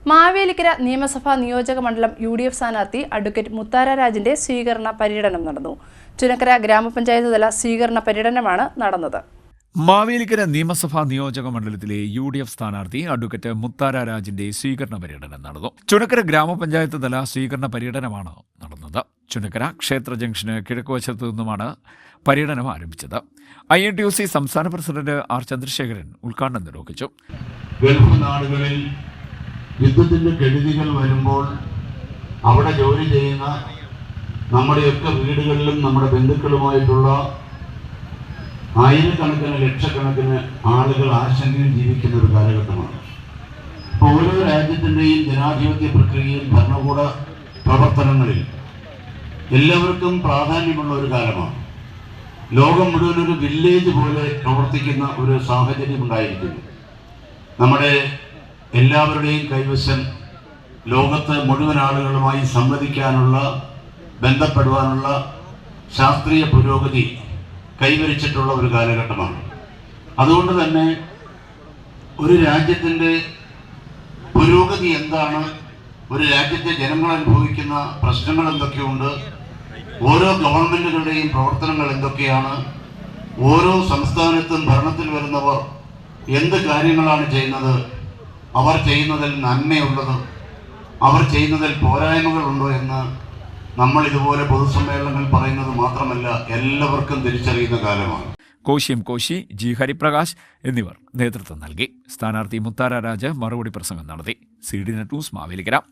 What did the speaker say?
മാവേലിക്കര നിയമസഭാ നിയോജക മണ്ഡലം UDF സ്ഥാനാർത്ഥി അഡ്വക്കേറ്റ് മുത്താര രാജിന്റെ സ്വീകരണ പര്യടനം നടന്നു. ചുനക്കര ഗ്രാമപഞ്ചായത്ത് തല സ്വീകരണ പര്യടനമാണ് നടന്നത്. മാവേലിക്കര നിയമസഭാ നിയോജക മണ്ഡലത്തിലെ UDF സ്ഥാനാർത്ഥി അഡ്വക്കേറ്റ് മുത്താര രാജിന്റെ സ്വീകരണ പര്യടനം നടന്നു. ചുനക്കര ഗ്രാമപഞ്ചായത്ത് തല സ്വീകരണ പര്യടനമാണ് നടന്നത്. ചുനക്കര ക്ഷേത്ര ജംഗ്ഷന് കിഴക്കുവശത്തു നിന്നുമാണ് പര്യടനം ആരംഭിച്ചത്. INTUC സംസ്ഥാന പ്രസിഡന്റ് R. ചന്ദ്രശേഖരൻ ഉദ്ഘാടനം നിർവഹിച്ചു. ഗൾഫ് നാടുകളിൽ യുദ്ധത്തിന്റെ കെടുതികൾ വരുമ്പോൾ അവിടെ ജോലി ചെയ്യുന്ന നമ്മുടെയൊക്കെ വീടുകളിലും നമ്മുടെ ബന്ധുക്കളുമായിട്ടുള്ള ആയിരക്കണക്കിന് ലക്ഷക്കണക്കിന് ആളുകൾ ആശങ്കയിൽ ജീവിക്കുന്ന ഒരു കാലഘട്ടമാണ്. ഓരോ രാജ്യത്തിൻ്റെയും ജനാധിപത്യ പ്രക്രിയയിൽ ഭരണകൂട പ്രവർത്തനങ്ങളിൽ എല്ലാവർക്കും പ്രാധാന്യമുള്ള ഒരു കാലമാണ്. ലോകം മുഴുവൻ ഒരു വില്ലേജ് പോലെ പ്രവർത്തിക്കുന്ന ഒരു സാഹചര്യം ഉണ്ടായിരിക്കുന്നു. നമ്മുടെ എല്ലാവരുടെയും കൈവശം ലോകത്ത് മുഴുവൻ ആളുകളുമായി സംവദിക്കാനുള്ള, ബന്ധപ്പെടുവാനുള്ള ശാസ്ത്രീയ പുരോഗതി കൈവരിച്ചിട്ടുള്ള ഒരു കാലഘട്ടമാണ്. അതുകൊണ്ട് തന്നെ ഒരു രാജ്യത്തിൻ്റെ പുരോഗതി എന്താണ്, ഒരു രാജ്യത്തെ ജനങ്ങൾ അനുഭവിക്കുന്ന പ്രശ്നങ്ങൾ എന്തൊക്കെയുണ്ട്, ഓരോ ഗവൺമെൻറ്റുകളുടെയും പ്രവർത്തനങ്ങൾ എന്തൊക്കെയാണ്, ഓരോ സംസ്ഥാനത്തും ഭരണത്തിൽ വരുന്നവർ എന്ത് കാര്യങ്ങളാണ് ചെയ്യുന്നത്, അവർ ചെയ്യുന്നതിൽ നന്മയുള്ളത്, അവർ ചെയ്യുന്നതിൽ പോരായ്മകളുണ്ടോ എന്ന് നമ്മൾ ഇതുപോലെ പൊതുസമ്മേളനങ്ങൾ പറയുന്നത് മാത്രമല്ല, എല്ലാവർക്കും തിരിച്ചറിയുന്ന കാലമാണ്. കോശി, G. ഹരിപ്രകാശ് എന്നിവർ നേതൃത്വം നൽകി. സ്ഥാനാർത്ഥി മുത്താര രാജ് മറുപടി പ്രസംഗം നടത്തി. CDNet news Mavelikkara.